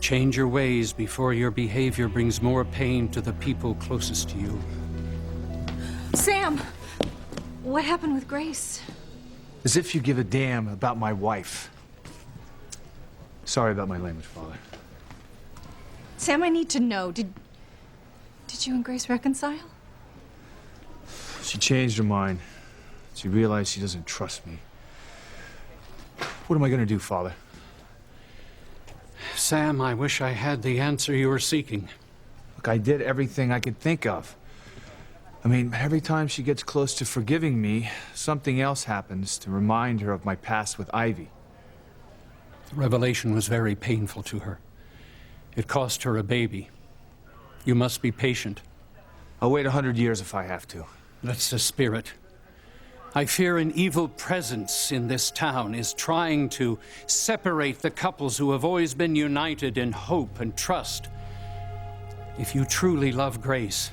Change your ways before your behavior brings more pain to the people closest to you. Sam! What happened with Grace? As if you give a damn about my wife. Sorry about my language, Father. Sam, I need to know. Did you and Grace reconcile? She changed her mind. She realized she doesn't trust me. What am I gonna do, Father? Sam, I wish I had the answer you were seeking. Look, I did everything I could think of. I mean, every time she gets close to forgiving me, something else happens to remind her of my past with Ivy. The revelation was very painful to her. It cost her a baby. You must be patient. I'll wait 100 years if I have to. That's the spirit. I fear an evil presence in this town is trying to separate the couples who have always been united in hope and trust. If you truly love Grace,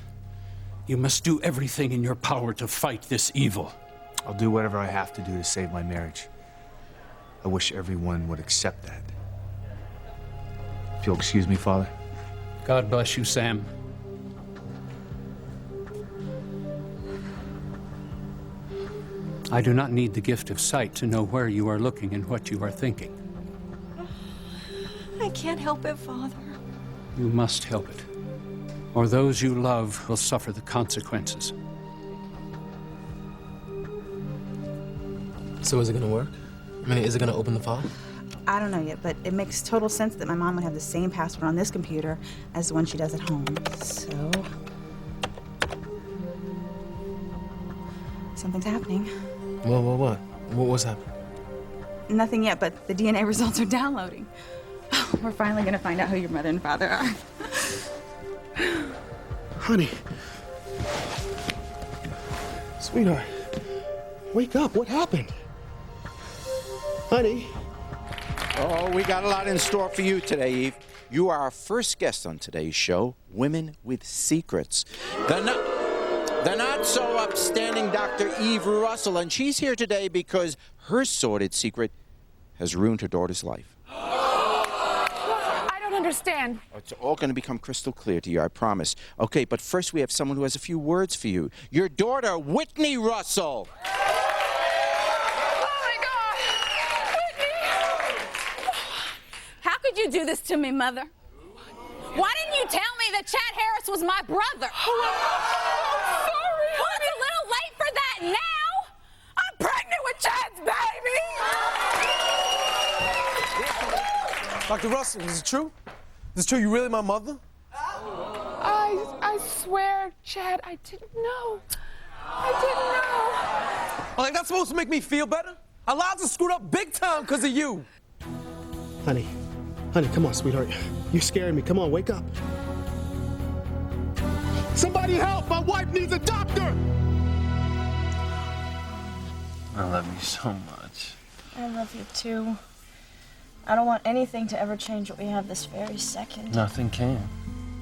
you must do everything in your power to fight this evil. I'll do whatever I have to do to save my marriage. I wish everyone would accept that. If you'll excuse me, Father. God bless you, Sam. I do not need the gift of sight to know where you are looking and what you are thinking. I can't help it, Father. You must help it, or those you love will suffer the consequences. So is it gonna work? I mean, is it gonna open the file? I don't know yet, but it makes total sense that my mom would have the same password on this computer as the one she does at home. So... something's happening. What? What's happening? Nothing yet, but the DNA results are downloading. We're finally gonna find out who your mother and father are. Honey. Sweetheart. Wake up. What happened? Honey. Oh, we got a lot in store for you today, Eve. You are our first guest on today's show, Women with Secrets. The not-so-upstanding Dr. Eve Russell, and she's here today because her sordid secret has ruined her daughter's life. I don't understand. It's all going to become crystal clear to you, I promise. Okay, but first we have someone who has a few words for you. Your daughter, Whitney Russell. Oh, my God! Whitney! How could you do this to me, Mother? Why didn't you tell me that Chad Harris was my brother? I'm sorry, well, it's a little late for that now. I'm pregnant with Chad's baby. Dr. Russell, is it true? Is it true you're really my mother? I swear, Chad, I didn't know. Like, that's supposed to make me feel better? Our lives are screwed up big time because of you. Honey, come on, sweetheart. You're scaring me. Come on, wake up. Somebody help! My wife needs a doctor! I love you so much. I love you too. I don't want anything to ever change what we have this very second. Nothing can.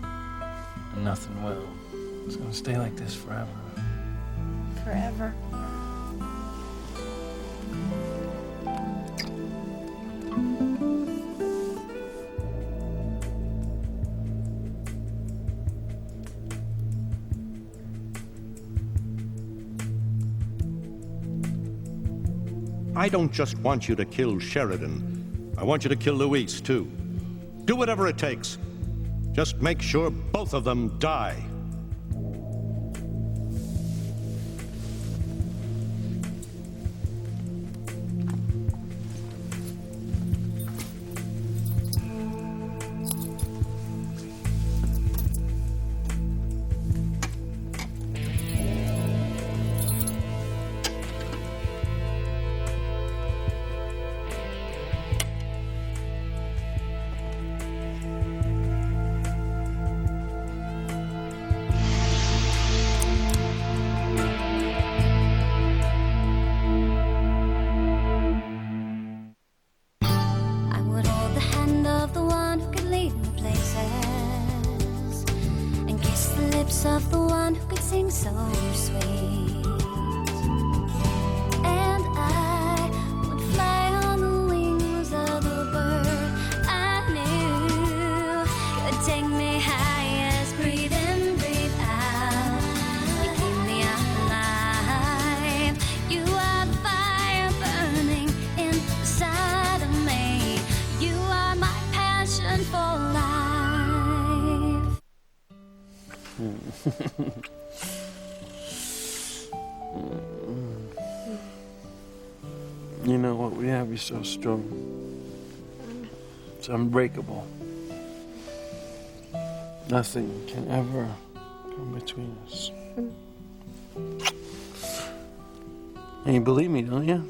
And nothing will. It's gonna stay like this forever. Forever. I don't just want you to kill Sheridan. I want you to kill Louise, too. Do whatever it takes. Just make sure both of them die. Of the one who could sing so sweet, and I would fly on the wings of the bird I knew. my passion for life. You know what we have is so strong. It's unbreakable. Nothing can ever come between us. And you believe me, don't you?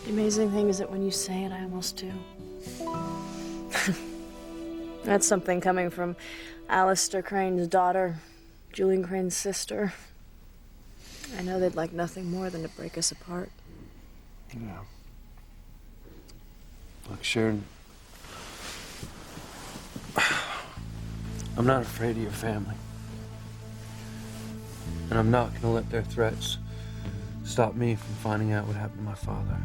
The amazing thing is that when you say it, I almost do. That's something coming from Alistair Crane's daughter, Julian Crane's sister. I know they'd like nothing more than to break us apart. Yeah. Look, Sharon, I'm not afraid of your family. And I'm not gonna let their threats stop me from finding out what happened to my father.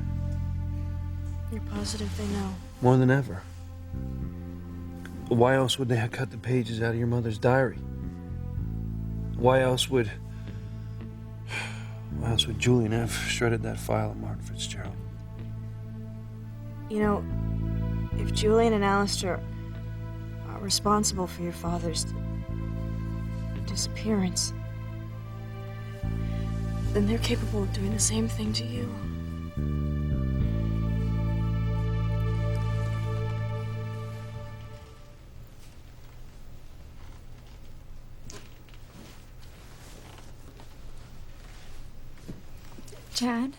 You're positive they know? More than ever. Why else would they have cut the pages out of your mother's diary? Why else would Julian have shredded that file of Martin Fitzgerald? You know, if Julian and Alistair are responsible for your father's disappearance, then they're capable of doing the same thing to you. Chad,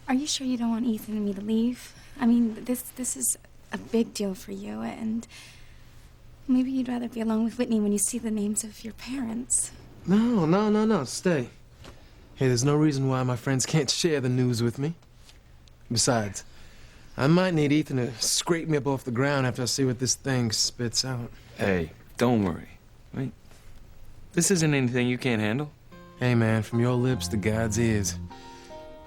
are you sure you don't want Ethan and me to leave? I mean, this is a big deal for you, and maybe you'd rather be alone with Whitney when you see the names of your parents. No, stay. Hey, there's no reason why my friends can't share the news with me. Besides, I might need Ethan to scrape me up off the ground after I see what this thing spits out. Hey, don't worry. Wait. This isn't anything you can't handle. Hey, man, from your lips to God's ears.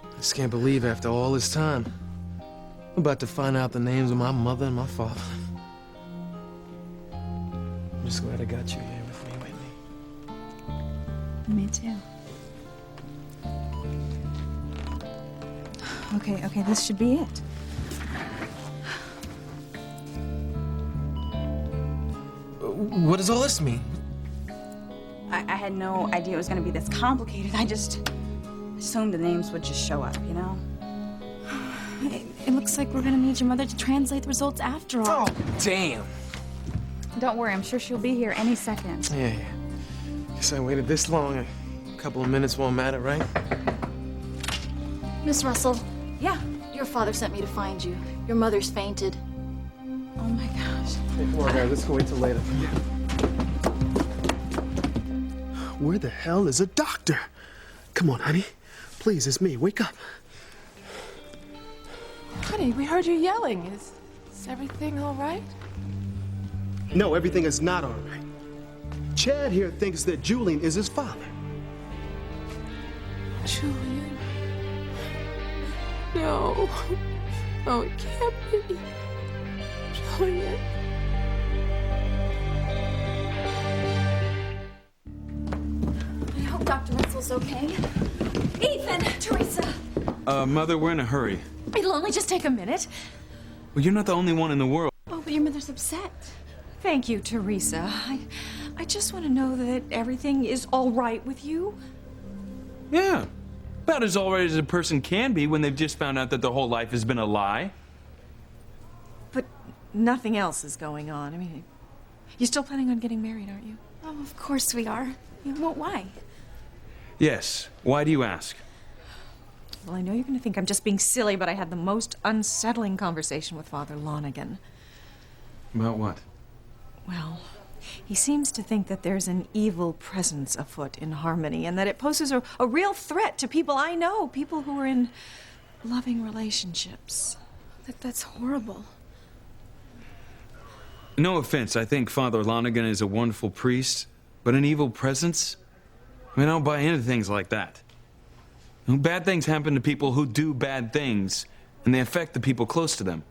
I just can't believe after all this time, I'm about to find out the names of my mother and my father. I'm just glad I got you here with me, Whitney. Me too. Okay, this should be it. What does all this mean? I had no idea it was going to be this complicated. I just assumed the names would just show up, you know? It looks like we're gonna need your mother to translate the results after all. Oh, damn. Don't worry, I'm sure she'll be here any second. Yeah. Guess I waited this long. A couple of minutes won't matter, right? Miss Russell. Yeah? Your father sent me to find you. Your mother's fainted. Oh my gosh. Hey, come on, guys. Let's go wait till later. Where the hell is a doctor? Come on, honey. Please, it's me. Wake up. Honey, we heard you yelling. Is everything all right? No, everything is not all right. Chad here thinks that Julian is his father. Julian. No. Oh, it can't be. Julian. I hope Dr. Russell's okay. Ethan, Teresa. Mother, we're in a hurry. It'll only just take a minute. Well, you're not the only one in the world. Oh, but your mother's upset. Thank you, Teresa. I just want to know that everything is all right with you. Yeah. About as all right as a person can be when they've just found out that their whole life has been a lie. But nothing else is going on. I mean, you're still planning on getting married, aren't you? Oh, of course we are. Well, why? Yes. Why do you ask? Well, I know you're going to think I'm just being silly, but I had the most unsettling conversation with Father Lonigan. About what? Well, he seems to think that there's an evil presence afoot in Harmony and that it poses a real threat to people I know, people who are in loving relationships. That's horrible. No offense, I think Father Lonigan is a wonderful priest, but an evil presence? I mean, I don't buy into things like that. Bad things happen to people who do bad things, and they affect the people close to them.